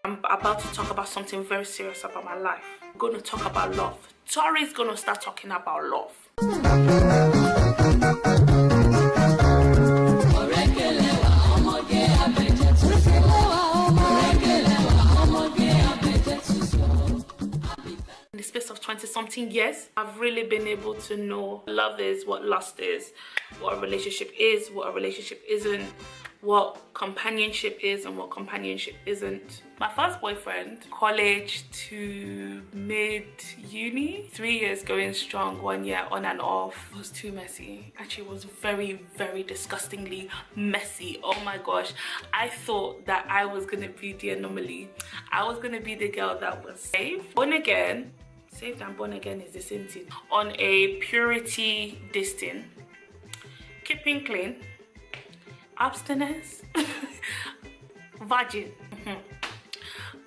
I'm about to talk about something very serious about my life. I'm going to talk about love. Tori is going to start talking about love. In the space of 20-something years, I've really been able to know love is, what lust is, what a relationship is, what a relationship isn't, what companionship is and what companionship isn't. My first boyfriend, college to mid-uni, 3 years going strong, 1 year on and off, was too messy. Actually, it was very, very disgustingly messy. Oh my gosh. I thought that I was gonna be the anomaly. I was gonna be the girl that was saved, born again. Saved and born again is the same thing. On a purity distant, keeping clean, abstinence, virgin,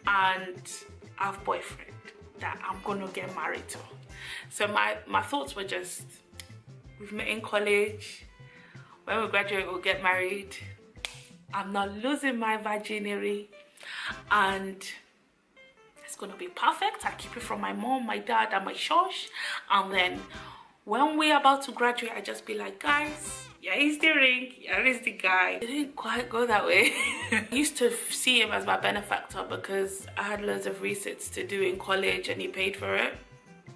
and I have a boyfriend that I'm gonna get married to. So my thoughts were just, we've met in college, when we graduate we'll get married, I'm not losing my virginity, and it's gonna be perfect. I keep it from my mom, my dad, and my church, and then when we're about to graduate, I just be like, guys, yeah, he's the ring, yeah, he's the guy. It didn't quite go that way. I used to see him as my benefactor because I had loads of resits to do in college and he paid for it,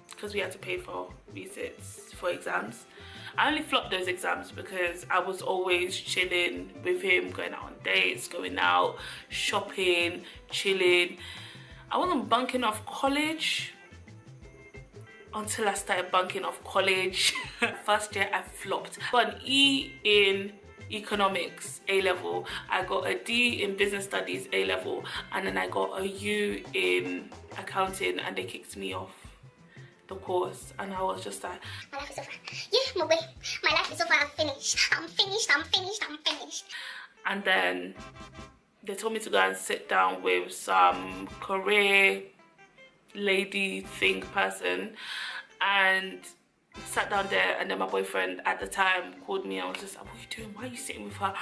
because we had to pay for resits for exams. I only flopped those exams because I was always chilling with him, going out on dates, going out, shopping, chilling. I wasn't bunking off college until I started bunking off college. First year I flopped. I got an E in economics A level, I got a D in business studies A level, and then I got a U in accounting, and they kicked me off the course, and I was just like, my life is over. Yeah, my life is over. I'm finished. I'm finished. I'm finished. I'm finished. And then they told me to go and sit down with some career lady thing person, and sat down there, and then my boyfriend at the time called me. I was just like, what are you doing? Why are you sitting with her?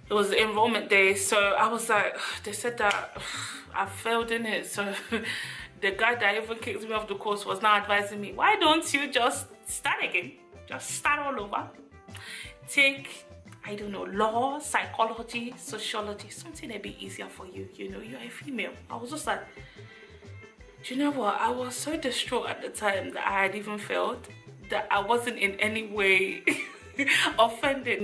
It was the enrollment day, so I was like, they said that I failed in it, so the guy that even kicked me off the course was now advising me, why don't you just start again? Just start all over. Take, I don't know, law, psychology, sociology, something a bit easier for you, you know, you're a female. I was just like, do you know what? I was so distraught at the time that I had even failed, that I wasn't in any way offended.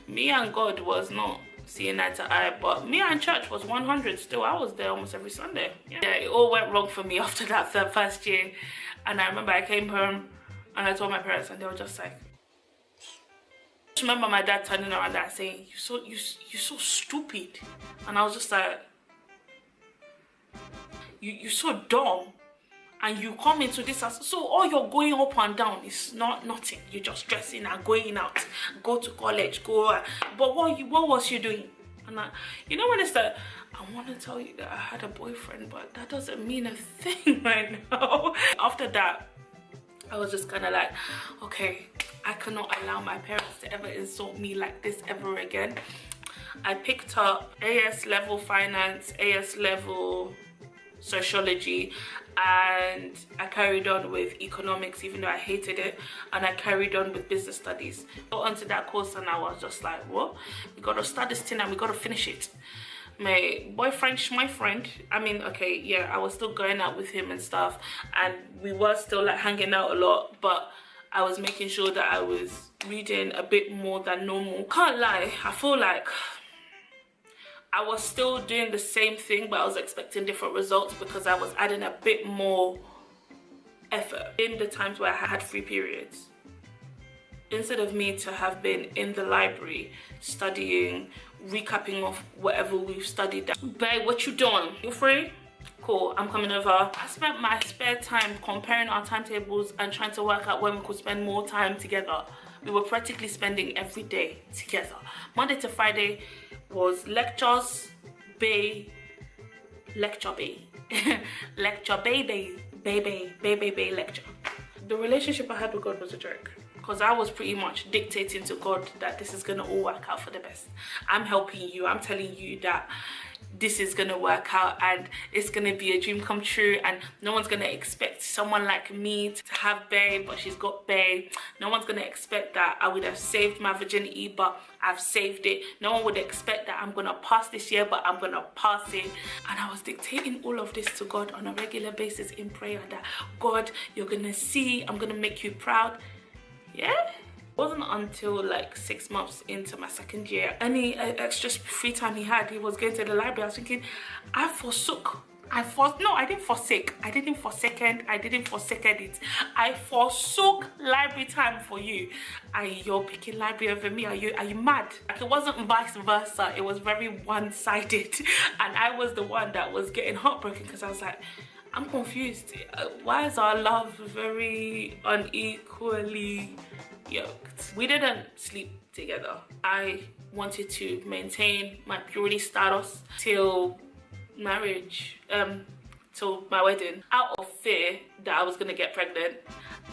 Me and God was not seeing eye to eye, but me and church was 100 still. I was there almost every Sunday. Yeah, it all went wrong for me after that first year. And I remember I came home and I told my parents, and they were just like, I just remember my dad turning around and saying, you're so stupid. And I was just like, you're so dumb, and you come into this house, so all you're going up and down is nothing. You're just dressing and going out, go to college, go, but what was you doing? And you know, when it's like, I want to tell you that I had a boyfriend, but that doesn't mean a thing right now. After that, I was just kind of like, okay, I cannot allow my parents to ever insult me like this ever again. I picked up AS level finance, AS level sociology, and I carried on with economics, even though I hated it, and I carried on with business studies. Got onto that course and I was just like, what? We gotta start this thing and we gotta finish it. My boyfriend, my friend, I mean, okay, yeah, I was still going out with him and stuff, and we were still like hanging out a lot, but I was making sure that I was reading a bit more than normal. Can't lie, I feel like I was still doing the same thing, but I was expecting different results because I was adding a bit more effort. In the times where I had free periods, instead of me to have been in the library studying, recapping of whatever we've studied, babe, what you doing? You free? Cool, I'm coming over. I spent my spare time comparing our timetables and trying to work out when we could spend more time together. We were practically spending every day together. Monday to Friday was lectures, lecture, lecture. The relationship I had with God was a joke, because I was pretty much dictating to God that this is gonna all work out for the best. I'm helping you, I'm telling you that this is gonna work out and it's gonna be a dream come true, and no one's gonna expect someone like me to have bae but she's got bae. No one's gonna expect that I would have saved my virginity but I've saved it. No one would expect that I'm gonna pass this year but I'm gonna pass it. And I was dictating all of this to God on a regular basis in prayer, that God, you're gonna see, I'm gonna make you proud. Yeah. It wasn't until like 6 months into my second year, any extra free time he had, he was going to the library. I was thinking, I forsook it. I forsook library time for you. And you're picking library over me. Are you mad? Like, it wasn't vice versa. It was very one-sided. And I was the one that was getting heartbroken because I was like, I'm confused. Why is our love very unequally yoked? We didn't sleep together. I wanted to maintain my purity status till marriage, till my wedding, out of fear that I was gonna get pregnant,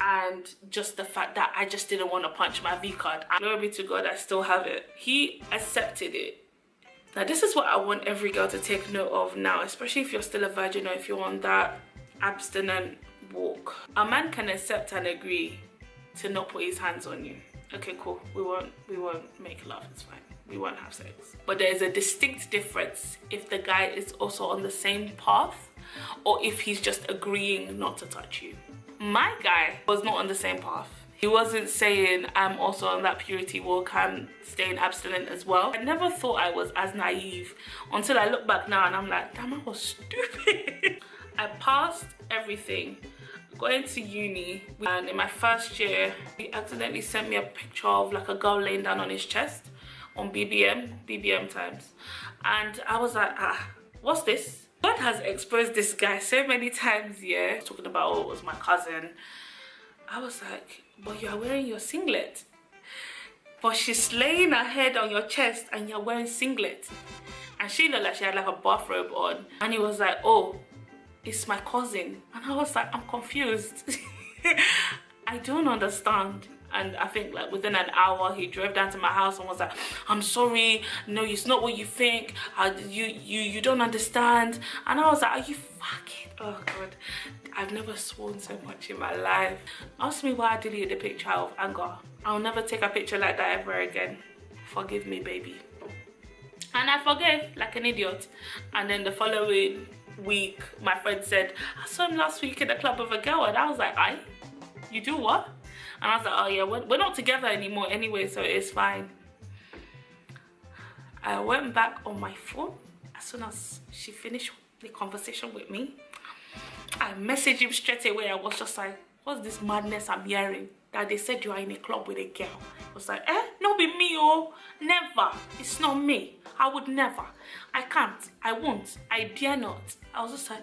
and just the fact that I just didn't want to punch my V card. Glory be to God, I still have it. He accepted it. Now this is what I want every girl to take note of now, especially if you're still a virgin or if you're on that abstinent walk. A man can accept and agree to not put his hands on you. Okay, cool. We won't make love, it's fine. We won't have sex. But there is a distinct difference if the guy is also on the same path or if he's just agreeing not to touch you. My guy was not on the same path. He wasn't saying, I'm also on that purity walk, I'm staying abstinent as well. I never thought I was as naive until I look back now and I'm like, damn, I was stupid. I passed everything. Going to uni, and in my first year, he accidentally sent me a picture of like a girl laying down on his chest on BBM times. And I was like, what's this? God has exposed this guy so many times, yeah. Talking about, oh, it was my cousin. I was like, but you're wearing your singlet. But she's laying her head on your chest and you're wearing singlet. And she looked like she had like a bathrobe on. And he was like, oh, it's my cousin. And I was like, I'm confused. I don't understand. And I think like within an hour, he drove down to my house and was like, I'm sorry, no, it's not what you think. You don't understand. And I was like, are you fucking, oh God. I've never sworn so much in my life. Ask me why I deleted the picture out of anger. I'll never take a picture like that ever again. Forgive me, baby. And I forgave like an idiot. And then the following week, my friend said, I saw him last week in the club with a girl. And I was like, aye? You do what? And I was like, oh yeah, we're not together anymore anyway, so it's fine. I went back on my phone as soon as she finished the conversation with me. I messaged him straight away. I was just like, what's this madness I'm hearing? That they said you are in a club with a girl. I was like, no be me, oh. Never. It's not me. I would never. I can't. I won't. I dare not. I was just like,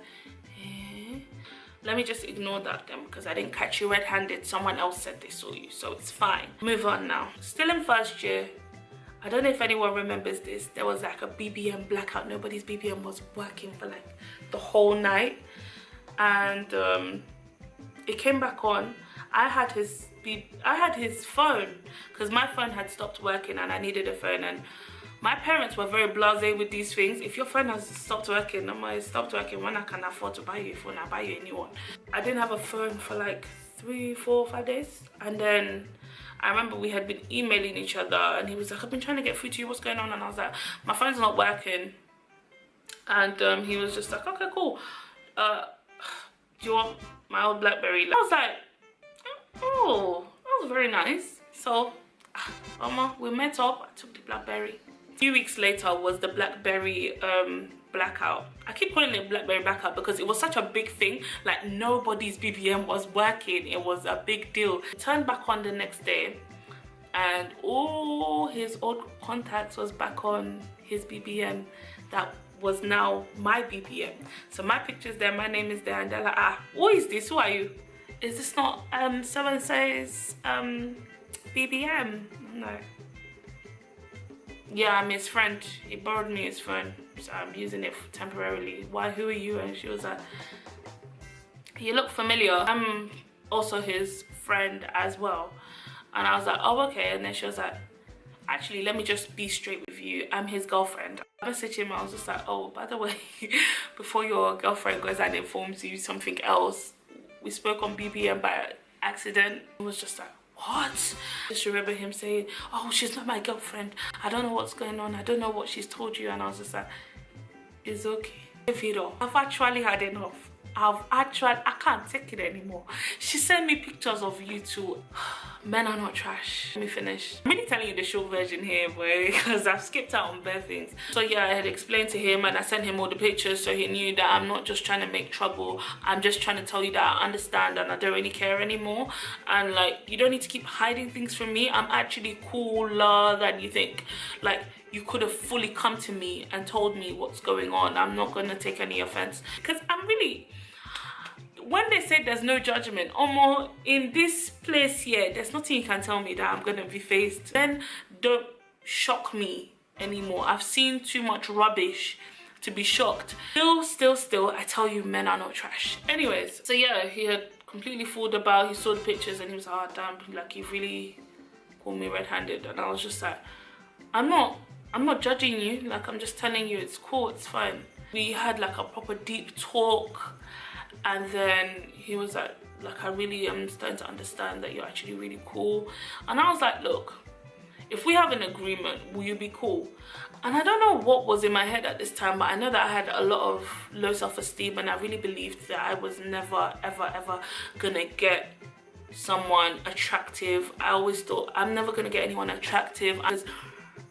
let me just ignore that then, because I didn't catch you red-handed. Someone else said they saw you, so it's fine. Move on now. Still in first year. I don't know if anyone remembers this. There was like a BBM blackout. Nobody's BBM was working for like the whole night. And it came back on. I had his phone because my phone had stopped working and I needed a phone, and my parents were very blasé with these things. If your phone has stopped working, it stopped working. When I can afford to buy you a phone, I'll buy you a new one. I didn't have a phone for like 3, 4, 5 days, and then I remember we had been emailing each other and he was like, I've been trying to get through to you, what's going on? And I was like, my phone's not working. And he was just like, okay, cool. Do you want my old BlackBerry? I was like, oh, that was very nice. So, Mama, we met up, I took the BlackBerry. A few weeks later was the BlackBerry blackout. I keep calling it BlackBerry blackout because it was such a big thing. Like nobody's BBM was working. It was a big deal. He turned back on the next day and all his old contacts was back on his BBM that was now my BBM. So my picture's there, my name is there, and they're like, who is this? Who are you? Is this not so-and-so's BBM? No. Yeah, I'm his friend. He borrowed me his phone, so I'm using it temporarily. Why, who are you? And she was like, you look familiar. I'm also his friend as well. And I was like, oh, okay. And then she was like, actually, let me just be straight with you. you, I'm his girlfriend. I messaged him, I was just like, oh, by the way, before your girlfriend goes and informs you something else, we spoke on BBM by accident. It was just like, what? I just remember him saying, oh, she's not my girlfriend. I don't know what's going on. I don't know what she's told you. And I was just like, it's okay. I've actually had enough. I can't take it anymore. She sent me pictures of you two. Men are not trash. Let me finish. I'm really telling you the short version here, boy, because I've skipped out on bare things. So yeah, I had explained to him and I sent him all the pictures so he knew that I'm not just trying to make trouble. I'm just trying to tell you that I understand and I don't really care anymore. And like, you don't need to keep hiding things from me. I'm actually cooler than you think. Like, you could have fully come to me and told me what's going on. I'm not gonna take any offense, because I'm really, when they say there's no judgment, Omo, in this place here, there's nothing you can tell me that I'm gonna be faced. Then don't shock me anymore. I've seen too much rubbish to be shocked. Still, I tell you, men are not trash. Anyways, so yeah, he had completely fooled about. He saw the pictures and he was like, oh damn, like he really caught me red-handed. And I was just like, I'm not judging you, like I'm just telling you it's cool, it's fine. We had like a proper deep talk, and then he was like I really am starting to understand that you're actually really cool. And I was like, look, if we have an agreement, will you be cool? And I don't know what was in my head at this time, but I know that I had a lot of low self-esteem and I really believed that I was never ever gonna get someone attractive. I always thought I'm never gonna get anyone attractive.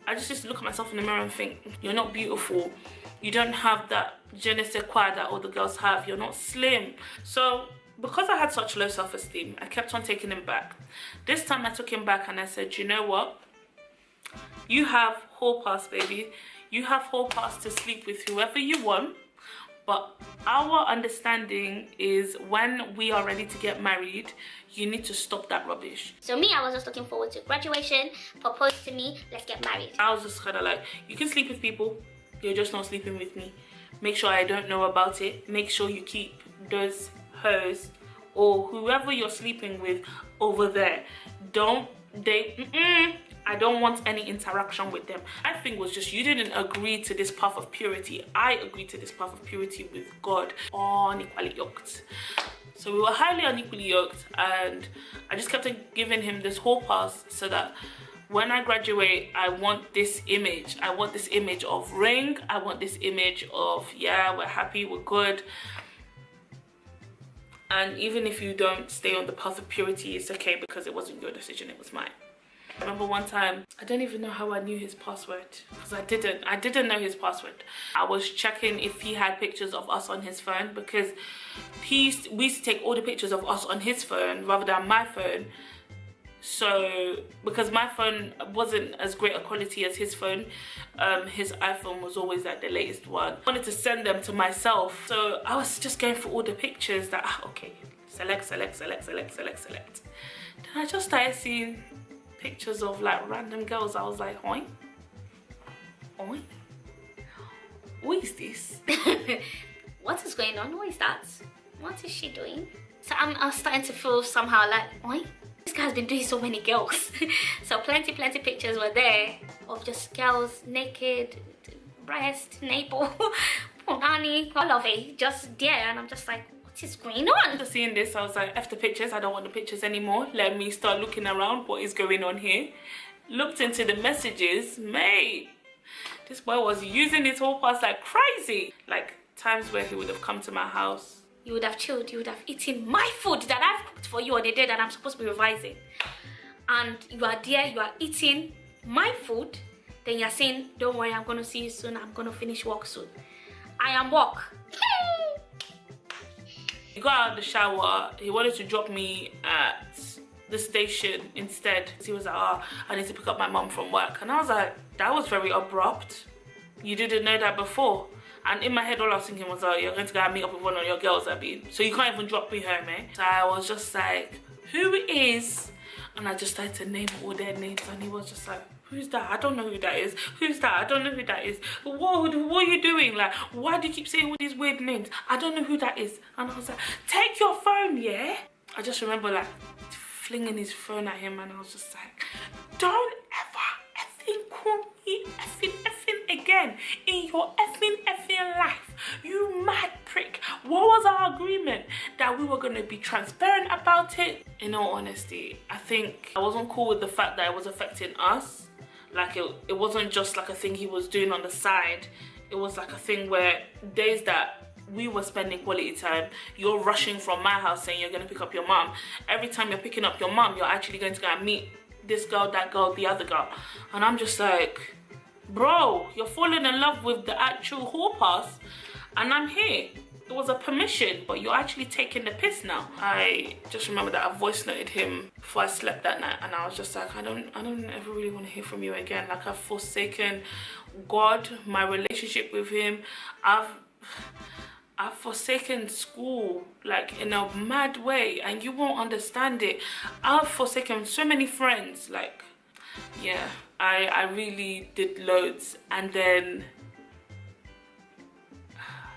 I just used to look at myself in the mirror and think, you're not beautiful. You don't have that je ne sais quoi that all the girls have. You're not slim. So because I had such low self-esteem, I kept on taking him back. This time I took him back and I said, you know what? You have hall pass, baby. You have hall pass to sleep with whoever you want. But our understanding is when we are ready to get married, you need to stop that rubbish. So me, I was just looking forward to graduation, propose to me, let's get married. I was just kind of like, you can sleep with people, you're just not sleeping with me. Make sure I don't know about it. Make sure you keep those hoes or whoever you're sleeping with over there. Don't date. I don't want any interaction with them. My thing was just, you didn't agree to this path of purity. I agreed to this path of purity with God, unequally yoked. So we were highly unequally yoked, and I just kept on giving him this whole pass so that when I graduate, I want this image. I want this image of ring. I want this image of, yeah, we're happy, we're good. And even if you don't stay on the path of purity, it's okay, because it wasn't your decision, it was mine. I remember one time, I don't even know how I knew his password, because I didn't know his password. I was checking if he had pictures of us on his phone, because we used to take all the pictures of us on his phone rather than my phone. So because my phone wasn't as great a quality as his phone, his iPhone was always like the latest one. I wanted to send them to myself, so I was just going for all the pictures that, okay, select. Then I just started seeing pictures of like random girls. I was like, oi, who is this? What is going on? What is that? What is she doing? So I'm starting to feel somehow like, oi, this guy's been doing so many girls. So plenty pictures were there of just girls naked, breast, nipple, punani, all of it just there, and I'm just like, what is going on? After seeing this, I was like, F the pictures, I don't want the pictures anymore. Let me start looking around, what is going on here? Looked into the messages, mate. This boy was using his whole pass like crazy. Like times where he would have come to my house. You would have chilled, you would have eaten my food that I've cooked for you on the day that I'm supposed to be revising. And you are there, you are eating my food, then you're saying, don't worry, I'm gonna see you soon, I'm gonna finish work soon. I am work. He got out of the shower, he wanted to drop me at the station instead. He was like, oh, I need to pick up my mom from work. And I was like, that was very abrupt. You didn't know that before. And in my head, all I was thinking was, oh, you're going to go and meet up with one of your girls, so you can't even drop me home, eh? So I was just like, who is? And I just started to name all their names, and he was just like, who's that? I don't know who that is. Who's that? I don't know who that is. What are you doing? Like, why do you keep saying all these weird names? I don't know who that is. And I was like, take your phone, yeah? I just remember like flinging his phone at him, and I was just like, don't ever effing call me effing again in your effing life. You mad prick. What was our agreement? That we were going to be transparent about it? In all honesty, I think I wasn't cool with the fact that it was affecting us. Like it wasn't just like a thing he was doing on the side. It was like a thing where days that we were spending quality time, you're rushing from my house saying you're going to pick up your mom. Every time you're picking up your mom, you're actually going to go and meet this girl, that girl, the other girl. And I'm just like, bro, you're falling in love with the actual hall pass and I'm here. It was a permission, but you're actually taking the piss now. I just remember that I voice noted him before I slept that night, and I was just like, I don't ever really want to hear from you again. Like, I've forsaken God, my relationship with him. I've forsaken school, like, in a mad way, and you won't understand it. I've forsaken so many friends, like, yeah, I really did loads. And then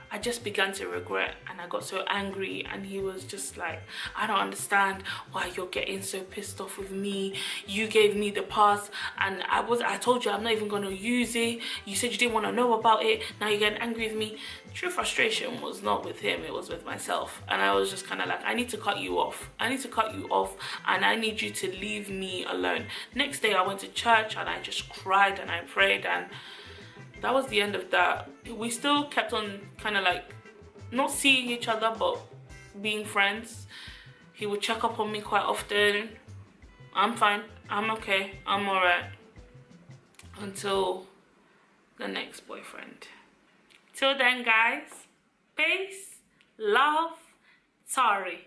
I just began to regret, and I got so angry, and he was just like, I don't understand why you're getting so pissed off with me. You gave me the pass and I told you I'm not even going to use it. You said you didn't want to know about it. Now you're getting angry with me. True frustration was not with him, it was with myself. And I was just kind of like, I need to cut you off. I need to cut you off, and I need you to leave me alone. Next day I went to church and I just cried and I prayed, and that was the end of that. We still kept on kind of like not seeing each other but being friends. He would check up on me quite often. I'm fine, I'm okay, I'm alright. Until the next boyfriend. Till then, guys, peace, love, Tori.